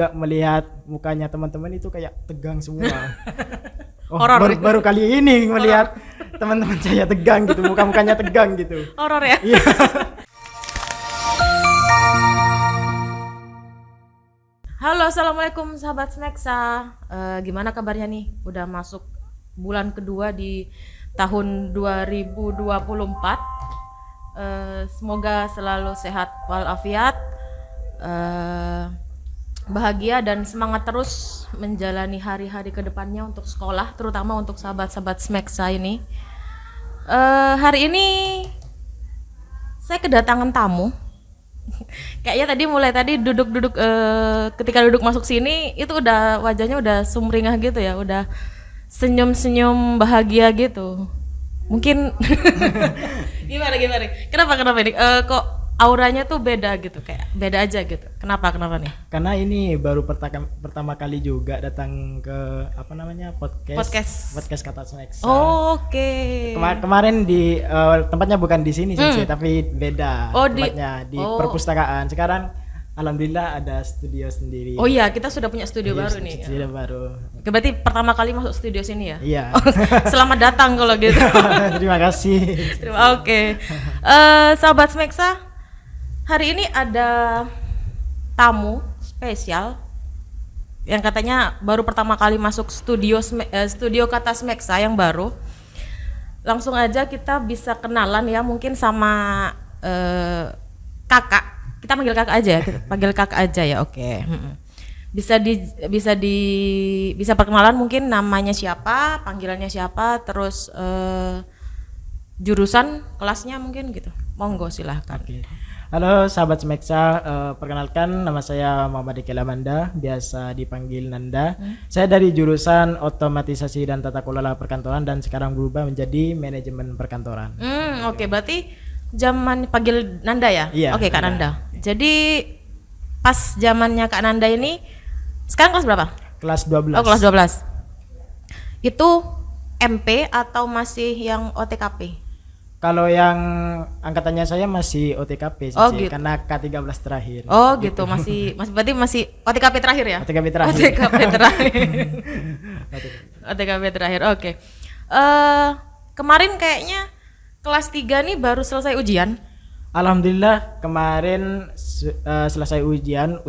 juga melihat mukanya teman-teman itu kayak tegang semua. Oh, Horor. baru kali ini melihat teman-teman saya tegang gitu, muka-mukanya tegang gitu. Horor ya. Iya. Halo, assalamualaikum sahabat Smeksa. Gimana kabarnya nih? Udah masuk bulan kedua di tahun 2024. Semoga selalu sehat walafiat, bahagia dan semangat terus menjalani hari-hari kedepannya untuk sekolah, terutama untuk sahabat-sahabat Smeksa ini. Hari ini saya kedatangan tamu. Kayaknya mulai tadi duduk-duduk ketika duduk masuk sini itu udah wajahnya udah sumringah gitu ya, udah senyum-senyum bahagia gitu. Mungkin gimana? Kenapa ini? Kok auranya tuh beda gitu, kayak beda aja gitu. Kenapa nih? Karena ini baru pertama kali juga datang ke podcast Kata Smeksa. Oke. Kemarin di tempatnya bukan di sini sih, tapi beda tempatnya di perpustakaan. Sekarang alhamdulillah ada studio sendiri. Oh iya, kita sudah punya studio baru nih. Studio baru. Berarti pertama kali masuk studio sini ya? Iya. Selamat datang kalau gitu. Terima kasih. Oke. Sahabat Smeksa, hari ini ada tamu spesial yang katanya baru pertama kali masuk studio Kata Smeksa yang baru. Langsung aja kita bisa kenalan ya, mungkin sama kakak. Kita panggil kakak aja ya, oke. Bisa perkenalan mungkin namanya siapa, panggilannya siapa, terus jurusan kelasnya mungkin gitu. Monggo silahkan. Oke. Halo sahabat Smeksa, perkenalkan nama saya Muhammad Eki Lamanda, biasa dipanggil Nanda. Saya dari jurusan Otomatisasi dan Tata Kelola Perkantoran dan sekarang berubah menjadi Manajemen Perkantoran. Oke, berarti zaman panggil Nanda ya? Iya. Oke, Kak Nanda. Jadi pas zamannya Kak Nanda ini sekarang kelas berapa? Kelas 12. Oh, kelas 12. Itu MP atau masih yang OTKP? Kalau yang angkatannya saya masih OTKP sih, gitu. karena K13 terakhir. Oh gitu, masih berarti masih OTKP terakhir ya? OTKP terakhir. OTKP terakhir. OTKP terakhir, oke. Kemarin kayaknya kelas 3 nih baru selesai ujian. Alhamdulillah kemarin selesai ujian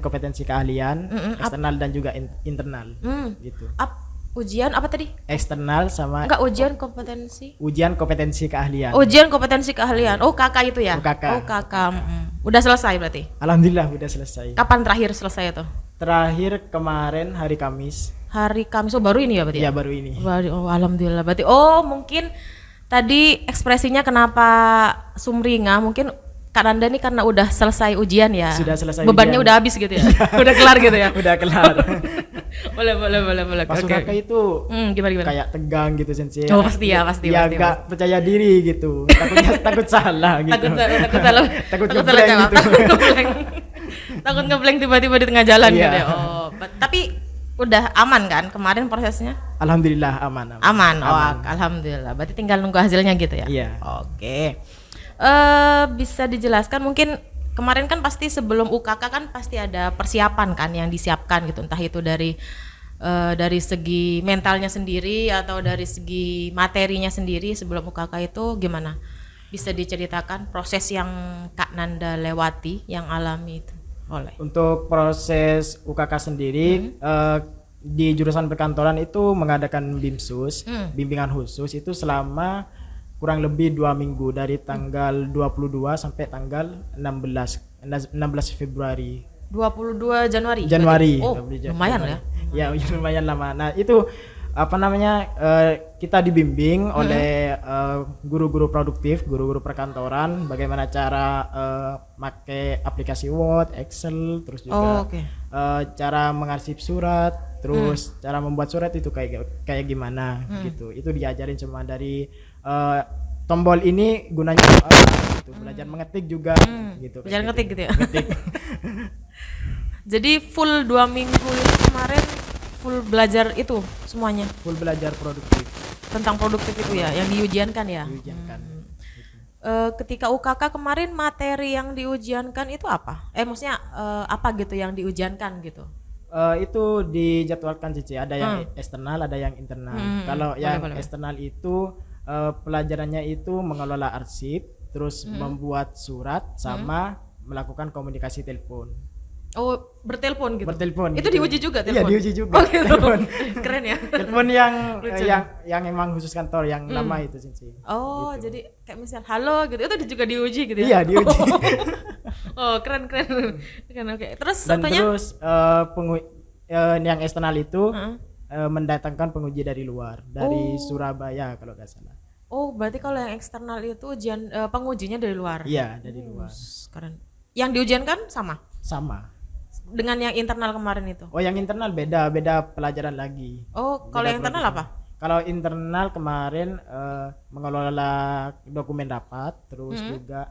kompetensi keahlian eksternal dan juga internal gitu. Ujian apa tadi? Eksternal sama ujian kompetensi. Ujian kompetensi keahlian. Ujian kompetensi keahlian. Oh, kakak itu ya? Kakak. Udah selesai berarti? Alhamdulillah udah selesai. Kapan terakhir selesai itu? Terakhir kemarin hari Kamis. Hari Kamis. Oh, baru ini ya berarti? Iya, baru ini. Oh, alhamdulillah. Berarti mungkin tadi ekspresinya kenapa sumringah, mungkin Kak Nanda nih karena udah selesai ujian ya. Sudah selesai. Bebannya ujian. Udah habis gitu ya. Udah kelar gitu ya. Udah kelar. Boleh. Pas kakak itu gimana? kayak tegang gitu sensei. Oh, pasti. Ya enggak percaya diri gitu. Takut salah gitu. Takut salah. Takut ngeblank gitu. Takut ngeblank tiba-tiba di tengah jalan Iya. gitu ya. Oh, tapi udah aman kan kemarin prosesnya? Alhamdulillah aman. Alhamdulillah. Berarti tinggal nunggu hasilnya gitu ya? Iya. Oke. Bisa dijelaskan mungkin kemarin kan pasti sebelum UKK kan pasti ada persiapan kan yang disiapkan gitu, entah itu dari segi mentalnya sendiri atau dari segi materinya sendiri sebelum UKK itu gimana? Bisa diceritakan proses yang Kak Nanda lewati, yang alami itu? Boleh. Untuk proses UKK sendiri di jurusan perkantoran itu mengadakan BIMSUS, bimbingan khusus itu selama kurang lebih 2 minggu dari tanggal 22 sampai tanggal 16 Februari. 22 Januari. Oh, lumayan ya. Ya, lumayan lama. Nah, itu kita dibimbing oleh guru-guru produktif, guru-guru perkantoran bagaimana cara pakai aplikasi Word, Excel, terus juga cara mengarsip surat, terus cara membuat surat itu kayak gimana gitu. Itu diajarin semua dari tombol ini gunanya apa gitu. Belajar mengetik juga gitu. Belajar ngetik gitu ya. Ngetik. Jadi full 2 minggu itu kemarin full belajar itu semuanya. Full belajar produktif. Tentang produktif itu ya, yang diujiankan ya. Diujiankan. ketika UKK kemarin materi yang diujiankan itu apa? Maksudnya apa gitu yang diujiankan gitu? Itu dijadwalkan Cici, ada yang eksternal, ada yang internal. Kalau yang eksternal itu pelajarannya itu mengelola arsip, terus membuat surat sama melakukan komunikasi telepon. Oh, bertelepon gitu. Bertelepon. Itu gitu. diuji juga Iya, telepon. diuji juga. Oh, gitu. Telepon. Keren ya. Telepon yang emang khusus kantor yang lama itu Cici. Oh, gitu. Jadi kayak misal halo gitu. Itu juga diuji gitu ya. Iya, diuji. Oh, keren. Keren, oke. Terus Dan satunya? terus yang eksternal itu mendatangkan penguji dari luar, dari Surabaya kalau nggak salah. Oh, berarti kalau yang eksternal itu ujian pengujinya dari luar. Iya, dari luar. Keren. Yang diujiankan sama Sama. dengan yang internal kemarin itu. Oh, yang internal beda pelajaran lagi. Oh, kalau yang internal apa? Kalau internal kemarin mengelola dokumen rapat, terus juga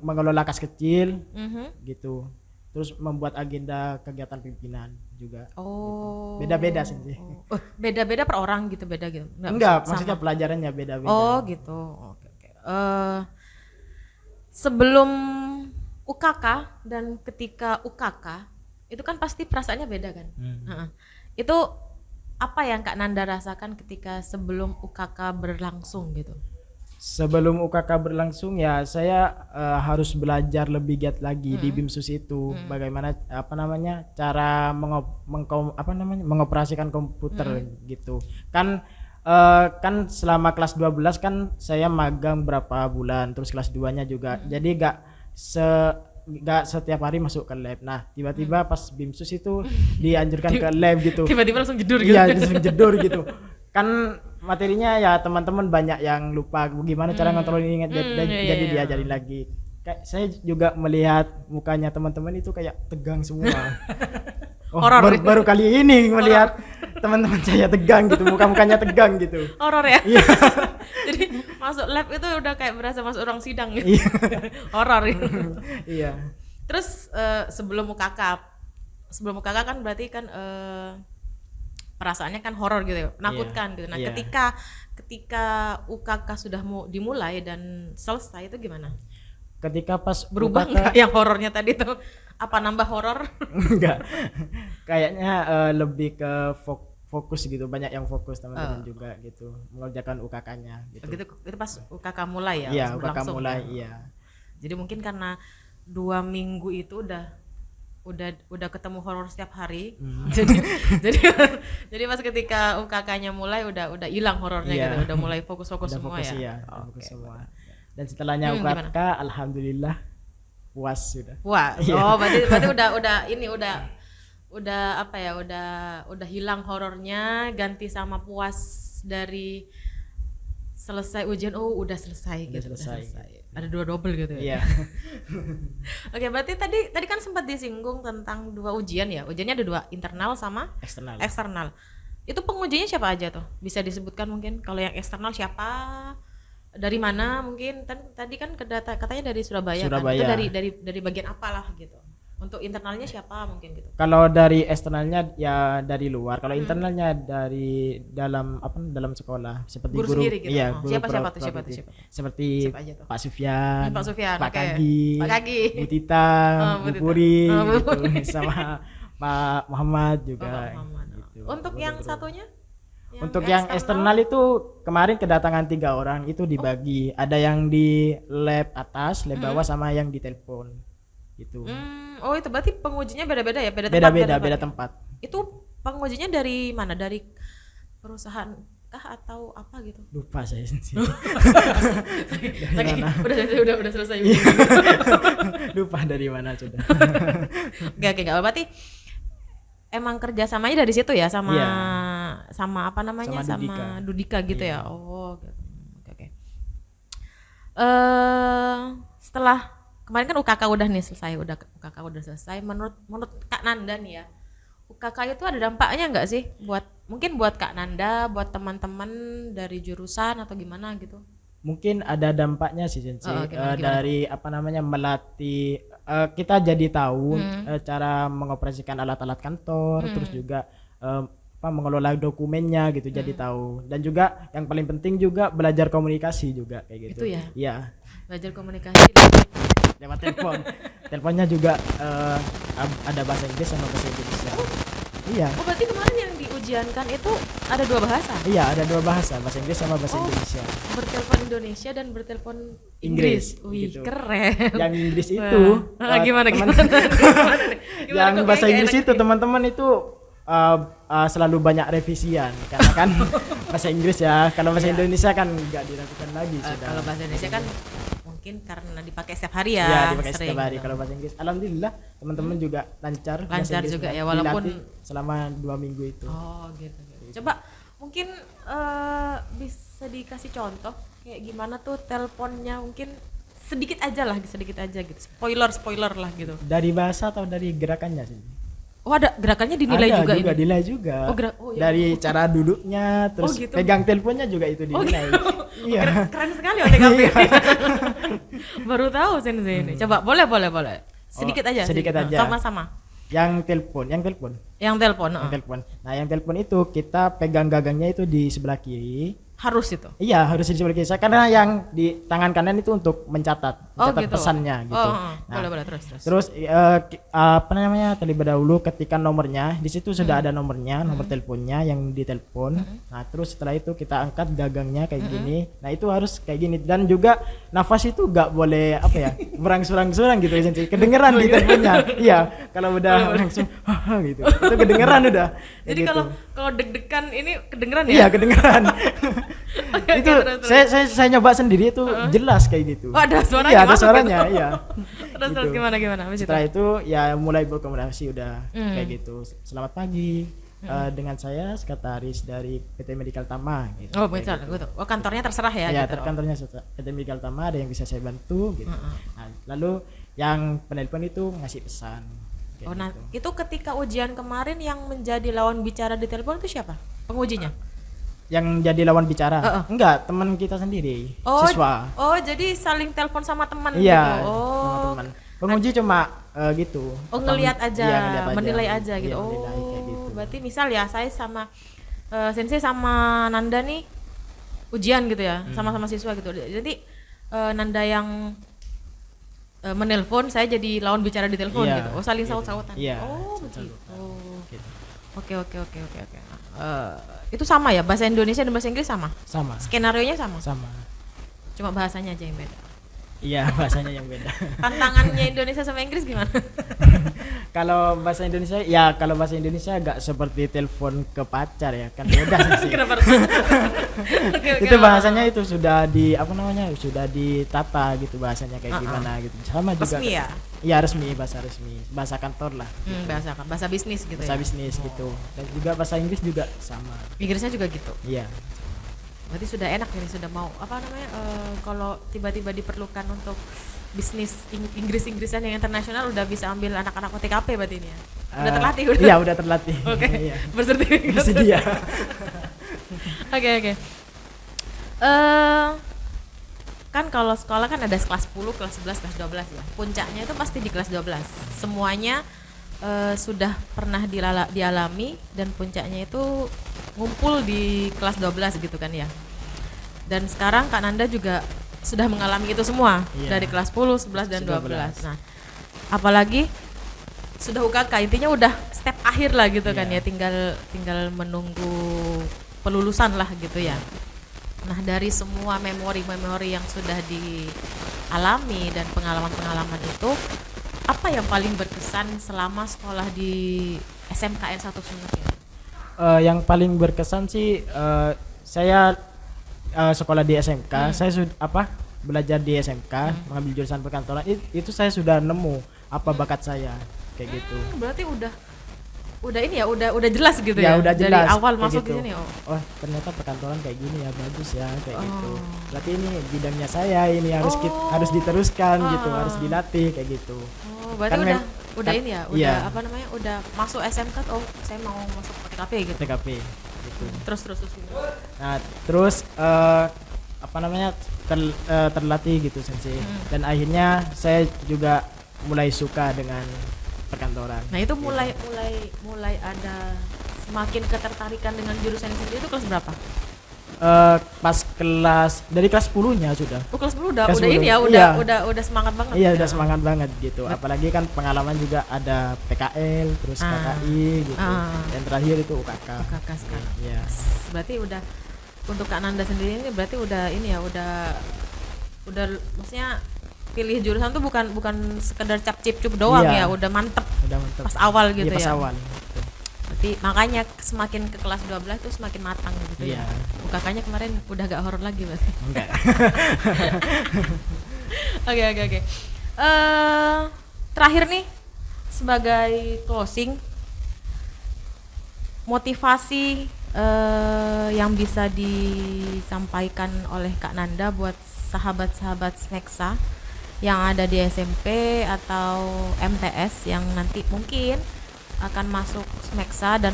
mengelola kas kecil, gitu. Terus membuat agenda kegiatan pimpinan juga. Oh. Gitu. Beda-beda sih. Beda-beda per orang gitu, beda gitu. Enggak, maksudnya pelajarannya beda-beda. Oh, gitu. Oke. Sebelum UKK dan ketika UKK itu kan pasti perasaannya beda kan. Itu apa yang Kak Nanda rasakan ketika sebelum UKK berlangsung gitu? Sebelum UKK berlangsung ya saya harus belajar lebih giat lagi di BIMSUS itu, bagaimana cara mengoperasikan komputer gitu. Kan selama kelas 12 kan saya magang berapa bulan, terus kelas 2-nya juga. Jadi gak setiap hari masuk ke lab. Nah, tiba-tiba pas BIMSUS itu dianjurkan ke lab gitu. Tiba-tiba langsung jedur gitu. Iya, langsung jedur gitu. Kan materinya ya teman-teman banyak yang lupa gimana cara ngontrol ini, jadi diajarin lagi. Kayak saya juga melihat mukanya teman-teman itu kayak tegang semua. Baru kali ini melihat teman-teman saya tegang gitu, muka-mukanya tegang gitu. Horor ya? Iya. Jadi masuk lab itu udah kayak berasa masuk ruang sidang gitu. Horor gitu. Iya. Terus sebelum UKK kan berarti kan perasaannya kan horor gitu ya, menakutkan gitu. Nah, ketika UKK sudah mau dimulai dan selesai itu gimana? Ketika pas berubah nggak yang horornya tadi tuh? Apa nambah horor? Enggak. Kayaknya lebih ke fokus gitu, banyak yang fokus teman-teman juga gitu, mengerjakan UKK-nya gitu. Itu pas UKK mulai ya? Iya, UKK mulai, iya. Jadi mungkin karena 2 minggu itu udah ketemu horor setiap hari. Jadi pas ketika UKK-nya mulai udah hilang horornya gitu, udah mulai fokus-fokus semua ya. Iya, fokus semua. Dan setelahnya UKK alhamdulillah puas sudah. Puas. Oh, berarti udah apa ya? Udah hilang horornya, ganti sama puas dari selesai ujian. Oh, udah selesai gitu. Selesai. Ada 2 double gitu ya. Iya. Oke, berarti tadi kan sempat disinggung tentang 2 ujian ya. Ujiannya ada 2, internal sama eksternal. Itu pengujinya siapa aja tuh? Bisa disebutkan mungkin? Kalau yang eksternal siapa? Dari mana mungkin? Tadi kan katanya dari Surabaya. Kan? Itu dari bagian apalah gitu. Untuk internalnya siapa mungkin gitu? Kalau dari eksternalnya ya dari luar. Kalau internalnya dari dalam sekolah seperti guru sendiri gitu. Iya, Siapa tuh? Seperti Pak Sufyan, Pak Kagi, Bu Tita, Bu Puri, gitu. Sama Pak Muhammad juga. Gitu. Untuk yang satunya? Untuk yang eksternal itu kemarin kedatangan 3 orang itu dibagi. Ada yang di lab atas, lab bawah, sama yang di telepon. Gitu. Oh, itu berarti pengujinya beda-beda ya? Beda tempat. Itu pengujinya dari mana? Dari perusahaan kah atau apa gitu? Lupa saya sih. Udah selesai. Lupa dari mana sudah. Oke, enggak berarti emang kerjasamanya dari situ ya sama apa namanya sama Dudika gitu ya. Oh, oke. Setelah kemarin kan UKK udah selesai. Menurut Kak Nanda nih ya, UKK itu ada dampaknya nggak sih buat Kak Nanda, buat teman-teman dari jurusan atau gimana gitu? Mungkin ada dampaknya sih Sensei. Dari melatih kita jadi tahu cara mengoperasikan alat-alat kantor, terus juga mengelola dokumennya gitu, jadi tahu. Dan juga yang paling penting juga belajar komunikasi juga kayak gitu. Itu ya? Iya. Belajar komunikasi Lewat telepon. Teleponnya juga ada bahasa Inggris sama bahasa Indonesia. Iya. Oh, berarti kemarin yang diujiankan itu ada 2 bahasa? Iya, ada 2 bahasa Inggris sama bahasa Indonesia. Bertelepon Indonesia dan bertelepon Inggris, Wih, gitu. keren. Yang Inggris itu Gimana? yang bahasa Inggris itu teman-teman itu selalu banyak revisian karena kan bahasa Inggris ya. Kalau bahasa Indonesia kan nggak diragukan lagi sudah. Kalau bahasa Indonesia kan mungkin karena dipakai setiap hari ya. Iya, dipakai sering setiap hari. gitu. Kalau bahasa Inggris alhamdulillah teman-teman juga lancar bahasa Lancar Inggris juga kan. ya, walaupun Dilatih selama 2 minggu itu. Oh gitu. Coba mungkin bisa dikasih contoh kayak gimana tuh teleponnya, mungkin sedikit aja gitu. Spoiler lah gitu. Dari bahasa atau dari gerakannya sih? Oh, ada gerakannya dinilai Ada juga ini. dinilai juga. Oh, iya. Dari cara duduknya, terus gitu. pegang teleponnya juga itu dinilai. Iya. Keren sekali OTKP. Baru tahu Sensei ini. Coba boleh. Sedikit aja. sedikit aja. Sama-sama. Yang telepon. Yang telepon. Yang telepon. Nah, yang telepon itu kita pegang gagangnya itu di sebelah kiri. Harus itu. Iya, harus di sebelah kiri. Karena yang di tangan kanan itu untuk mencatat gitu. pesannya gitu. Nah, Boleh terus. Terus apa namanya, terlebih dahulu ketika nomornya di situ sudah ada nomornya, nomor teleponnya yang ditelepon. Nah, terus setelah itu kita angkat gagangnya kayak gini. Nah, itu harus kayak gini, dan juga nafas itu nggak boleh apa ya, berang-surang gitu Sensei. Kedengeran di teleponnya. Iya, kalau udah langsung gitu. Itu kedengeran udah. Jadi gitu. kalau deg-degan ini kedengeran ya? Iya, kedengeran. Oke, Itu terus. saya nyoba sendiri itu jelas kayak gitu. Oh, ada suaranya. Iya, ada masuk suaranya, gitu. iya. Terus Gitu. gimana habis itu? Setelah itu ya mulai berkomunikasi udah kayak gitu. Selamat pagi. Dengan saya sekretaris dari PT Medical Tama gitu. Oh, Kayak betul. gitu. Oh, kantornya terserah ya Ya, gitu. kantornya PT Medical Tama, ada yang bisa saya bantu gitu. Nah, lalu yang penelpon itu ngasih pesan. Kayak Oh, nah, gitu. itu ketika ujian kemarin yang menjadi lawan bicara di telepon itu siapa? Pengujinya? Yang jadi lawan bicara? Enggak, teman kita sendiri, siswa. Oh, jadi saling telepon sama teman Iya, gitu. Oh. sama teman. Penguji cuma gitu. Oh, ngelihat aja, Iya, ngelihat aja. menilai aja gitu. Iya, menilai kayak gitu. Berarti misal ya saya sama Sensei sama Nanda nih ujian gitu ya, sama-sama siswa gitu. Jadi Nanda yang menelpon, saya jadi lawan bicara di telepon Iya, gitu. Oh, saling gitu. saut-sautan. Iya, Oh, begitu. Gitu. Oke. Itu sama ya, bahasa Indonesia dan bahasa Inggris sama? Sama. Skenarionya sama? Sama. Cuma bahasanya aja yang beda. Iya, bahasanya yang beda. Tantangannya Indonesia sama Inggris gimana? Kalau bahasa Indonesia agak seperti telepon ke pacar ya, kan beda sih. Kenapa? Oke, Itu bahasanya itu sudah sudah ditata gitu bahasanya kayak gimana gitu. Sama juga. Resmi ya? Iya, resmi, bahasa kantor lah. Bahasa bisnis gitu Bahasa ya? bisnis gitu. Dan juga bahasa Inggris juga sama. Inggrisnya juga gitu? Iya. Berarti sudah enak ini, sudah mau kalau tiba-tiba diperlukan untuk bisnis Inggrisan yang internasional udah bisa ambil anak-anak OTKP berarti ini ya? Udah terlatih? Iya, udah terlatih. Oke, Iya. bersertifikat. Bersedia. Oke. Kan kalau sekolah kan ada kelas 10, kelas 11, kelas 12 ya. Puncaknya itu pasti di kelas 12. Semuanya sudah pernah dialami, dan puncaknya itu ngumpul di kelas 12 gitu kan ya. Dan sekarang Kak Nanda juga sudah mengalami itu semua, dari kelas 10, 11 dan 12. Nah, apalagi sudah UKK, intinya udah step akhir lah gitu kan ya, tinggal menunggu pelulusan lah gitu ya. Nah, dari semua memori-memori yang sudah dialami dan pengalaman-pengalaman itu, apa yang paling berkesan selama sekolah di SMKN 1 Sumeneb ini? Yang paling berkesan sih saya sekolah di SMK, saya belajar di SMK, mengambil jurusan perkantoran. Itu saya sudah nemu apa bakat saya kayak gitu. Berarti udah ini ya, udah jelas gitu Ya, ya, udah dari jelas, awal kayak masuk gitu. di sini. Oh, ternyata perkantoran kayak gini ya, bagus ya kayak gitu. Berarti ini bidangnya saya, ini harus diteruskan gitu, harus dilatih kayak gitu. Oh, berarti Kan udah ini ya, iya. udah masuk SMK. Oh, saya mau masuk TKP gitu. TKP gitu. Terus Nah, terus terlatih gitu Sensei. Dan akhirnya saya juga mulai suka dengan perkantoran. Nah, itu mulai ada semakin ketertarikan dengan jurusan sendiri itu kelas berapa? Pas dari kelas 10-nya sudah. Oh, kelas 10 udah Kelas udah 10, ini ya, iya. udah semangat banget. Iya, ya? udah semangat banget gitu. Apalagi kan pengalaman juga ada PKL, terus KKI gitu. Dan terakhir itu UKK. UKK sekarang. Iya. Berarti udah untuk Kak Nanda sendiri ini berarti udah ini ya, udah maksudnya pilih jurusan tuh bukan sekedar cap cip cup doang Iya. ya, udah mantep Udah mantap. pas awal gitu Iya, pas ya. awal. Gitu. Berarti makanya semakin ke kelas 12 tuh semakin matang gitu Iya. ya. UKK-nya kemarin udah gak horor lagi berarti. Enggak. Oke. Terakhir nih sebagai closing, motivasi yang bisa disampaikan oleh Kak Nanda buat sahabat-sahabat Smeksa yang ada di SMP atau MTS yang nanti mungkin akan masuk Smeksa dan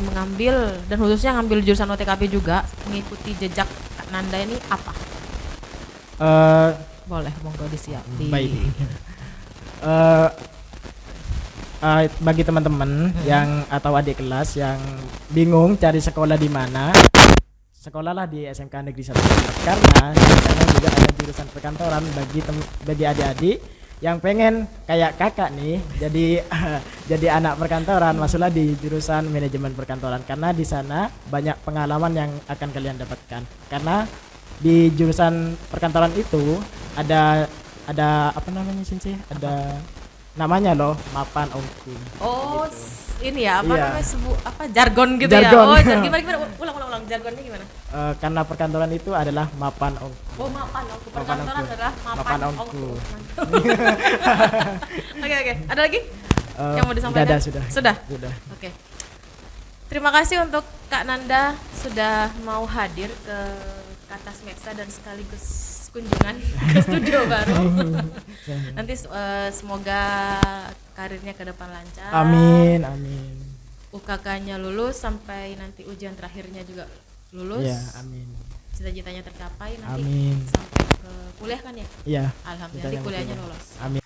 khususnya ngambil jurusan OTKP juga, mengikuti jejak Kak Nanda ini apa? Boleh, monggo disiap. Baik. Bagi teman-teman yang atau adik kelas yang bingung cari sekolah di mana, sekolahlah di SMK Negeri 1 karena di sana juga ada jurusan perkantoran bagi adik-adik yang pengen kayak kakak nih jadi anak perkantoran, masuklah di jurusan manajemen perkantoran karena di sana banyak pengalaman yang akan kalian dapatkan. Karena di jurusan perkantoran itu ada apa namanya sih? Ada namanya loh, mapan ongku. Oh, gitu. ini ya apa Iya. namanya jargon gitu Jargon. ya. Oh, gimana? Ulang jargonnya gimana? Karena perkantoran itu adalah mapan ongku. Oh, mapan ongku. Mapan Perkantoran ongku. adalah Mapan mapan ongku. ongku. Oke. Ada lagi? Yang mau disampaikan? Sudah. Sudah. Oke. Terima kasih untuk Kak Nanda sudah mau hadir ke Kata Smeksa dan sekaligus kunjungan ke studio baru. Nanti semoga karirnya ke depan lancar. Amin. UKK-nya lulus sampai nanti ujian terakhirnya juga lulus. Iya, amin. Cita-citanya tercapai nanti Amin. sampai ke kuliah kan ya? Iya. Alhamdulillah nanti kuliahnya lolos. Amin.